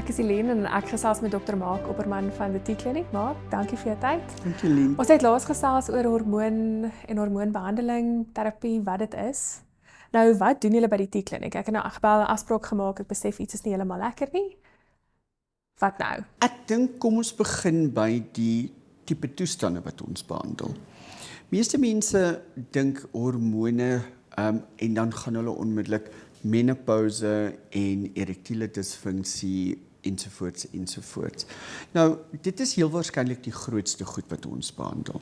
Ek is Helene en ek gesels met Dr. Mark Opperman van die T Kliniek. Mark, dankie vir jou tyd. Dankie Helene. Ons het laas gesels oor hormoon en hormoonbehandeling, terapie, wat dit is. Nou, wat doen julle by die T Kliniek? Ek het nou gebel 'n afspraak gemaak, ek besef iets is nie heeltemal lekker nie. Wat nou? Ek dink kom ons begin by die tipe toestande wat ons behandel. Meeste mense dink hormone en dan gaan hulle onmiddellik menopouse en erektiele disfunksie ensovoorts. Nou, dit is heel waarskynlik die grootste goed wat ons behandel.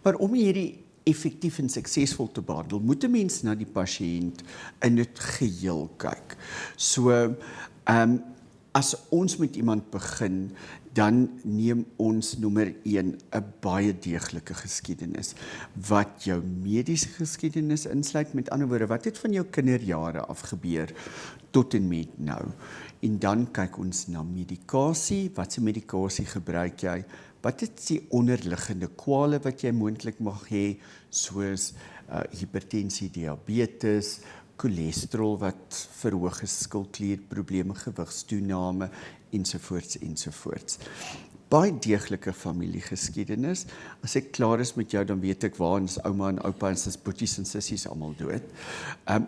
Maar om hierdie effektief en suksesvol te behandel, moet 'n mens na die pasiënt in dit geheel kyk. So, as ons met iemand begin, dan neem ons nommer 1 'n baie deeglike geskiedenis. Wat jou mediese geskiedenis insluit, met ander woorde, wat het van jou kinderjare af gebeur tot en met nou. En dan kyk ons na medikasie, watse medikasie gebruik jy, wat is die onderliggende kwale wat jy moontlik mag hê, soos hipertensie, diabetes, cholesterol wat verhoog is, skildklierprobleme, gewigstoename ensovoorts. Baie deeglike familiegeskiedenis. As ek klaar is met jou, dan weet ek waar ons ouma en oupa en sis boeties en sissies almal dood.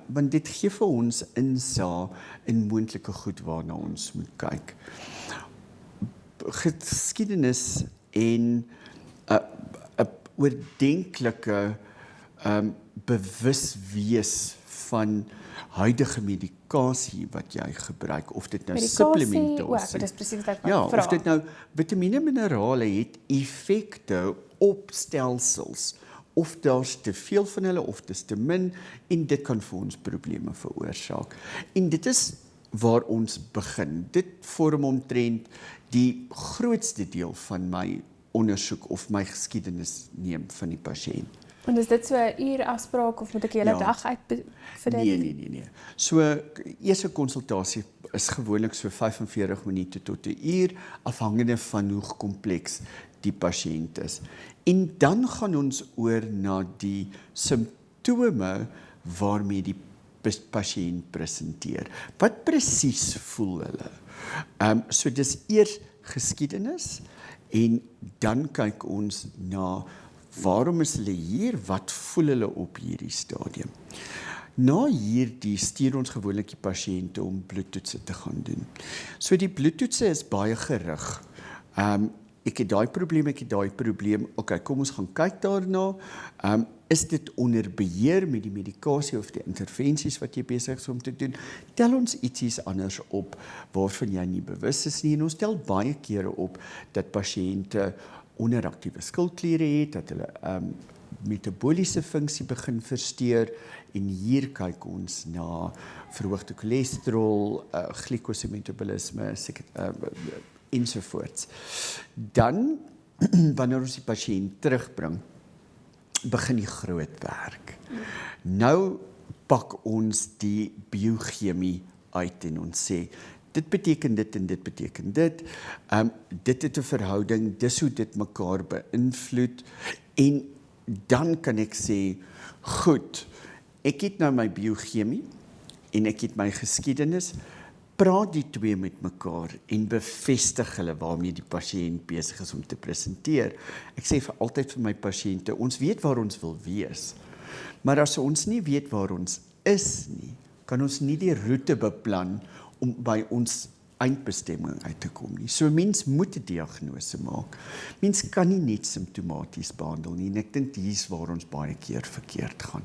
Want dit gee vir ons insaag in moontlike goed waarna ons moet kyk. Geskiedenis en 'n oordentlike bewus wees van huidige medikasie wat jy gebruik, of dit nou supplementasie, dit is presies wat ek ja, vra. of dit nou vitamiene en minerale het effekte op stelsels, of daar's te veel van hulle of dis te min, en dit kan vir ons probleme veroorsaak. En dit is waar ons begin. Dit vorm omtrent die grootste deel van my ondersoek of my geskiedenis neem van die pasiënt. En is dit so 'n uur afspraak of moet ek hele dag uit vir dit? Nee. So, eerste konsultasie is gewoonlik so 45 minute tot 'n uur, afhangende van hoe kompleks die pasiënt is. En dan gaan ons oor na die simptome waarmee die pasiënt presenteer. Wat presies voel hulle? So dis eers geskiedenis en dan kyk ons na waarom is hulle hier, wat voel hulle op hierdie stadium. Na hierdie stuur ons gewoonlik die pasiënte om bloedtoetse te gaan doen. So die bloedtoetse is baie gerig. Ek het daai probleem, okay, kom ons gaan kyk daarna. Is dit onder beheer met die medikasie of die intervensies wat jy besig is om te doen? Tel ons ietsie anders op waarvan jy nie bewus is nie, en ons tel baie kere op dat pasiënte onderaktiewe skildkliere het, dat hulle metaboliese funksie begin versteur, en hier kyk ons na verhoogde cholesterol, glikosemetabolisme, ensovoorts. Dan, wanneer ons die pasiënt terugbring, begin die groot werk. Nou pak ons die biochemie uit en ons sê, dit beteken dit en dit beteken dit. Dit het 'n verhouding, dis hoe dit mekaar beïnvloed. En dan kan ek sê, goed, ek het nou my biochemie en ek het my geskiedenis, praat die twee met mekaar en bevestig hulle waarmee die pasiënt besig is om te presenteer. Ek sê vir altyd vir my pasiënte, ons weet waar ons wil wees, maar as ons nie weet waar ons is nie, kan ons nie die roete beplan om by ons eindbestemming uit te kom nie. So mens moet 'n diagnose maak. Mens kan nie net simptomaties behandel nie, en ek dink hier's waar ons baie keer verkeerd gaan.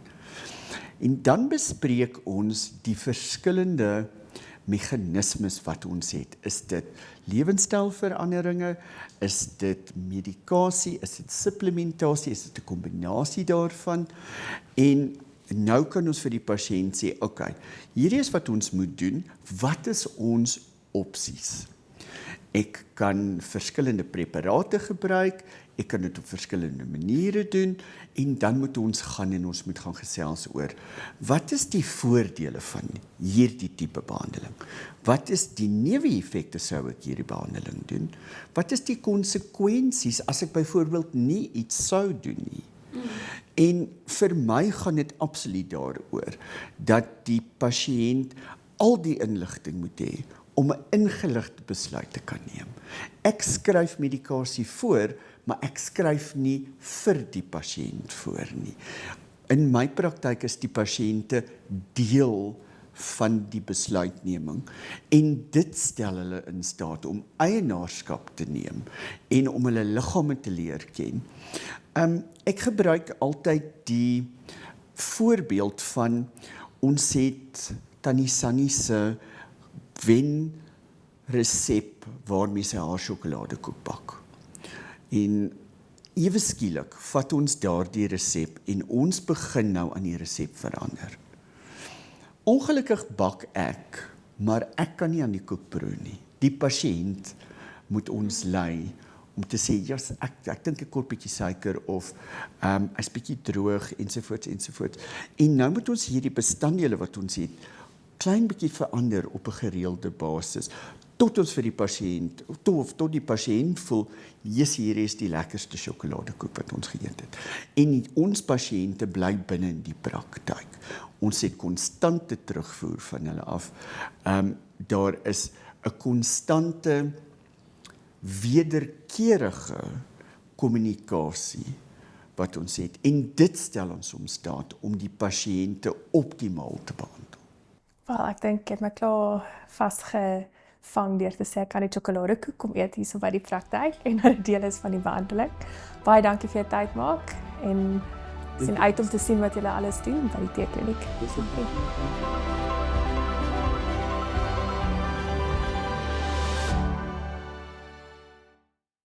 En dan bespreek ons die verskillende meganismes wat ons het. Is dit lewenstylveranderinge? Is dit medikasie? Is dit supplementasie? Is dit 'n kombinasie daarvan? En nou kan ons vir die pasiënt sê, okay, hierdie is wat ons moet doen, wat is ons opsies? Ek kan verskillende preparate gebruik, ek kan dit op verskillende maniere doen, en dan moet ons gaan en ons moet gaan gesels oor, wat is die voordele van hierdie tipe behandeling? Wat is die neeweffekte sou ek hierdie behandeling doen? Wat is die konsekwensies as ek byvoorbeeld nie iets sou doen nie? En vir my gaan dit absoluut daaroor dat die pasiënt al die inligting moet hê om 'n ingeligte besluit te kan neem. Ek skryf medikasie voor, maar ek skryf nie vir die pasiënt voor nie. In my praktyk is die pasiënte deel van die besluitneming en dit stel hulle in staat om eienaarskap te neem en om hulle liggame te leer ken. Ek gebruik altyd die voorbeeld van ons het Tannie Sannie se wen resep waarmee sy haar sjokoladekoek bak. En ewe skielik vat ons daardie resep en ons begin nou aan die resep verander. Ongelukkig bak ek, maar ek kan nie aan die koek proe nie. Die pasiënt moet ons lei om te sê, ja, ek dink ek kort bietjie suiker of is bietjie droog ensovoorts ensovoorts. En nou moet ons hierdie bestanddele wat ons het klein bietjie verander op 'n gereelde basis tot ons vir die pasiënt tot die pasiënt voel, yes, hier is die lekkerste sjokoladekoek wat ons geëet het. En ons pasiënte bly binne in die praktyk. Ons het konstante terugvoer van hulle af. Daar is 'n konstante wederkerige kommunikasie wat ons het. En dit stel ons in staat om die pasiënte optimaal te behandel. Wel, ek dink ek het my klaar vasgevang deur te sê ek kan die sjokoladekoek kom eet hierso by die praktyk en dat dit deel is van die behandeling. Baie dankie vir jou tyd, Mark, en sien uit om te sien wat julle alles doen by die T Kliniek. Dis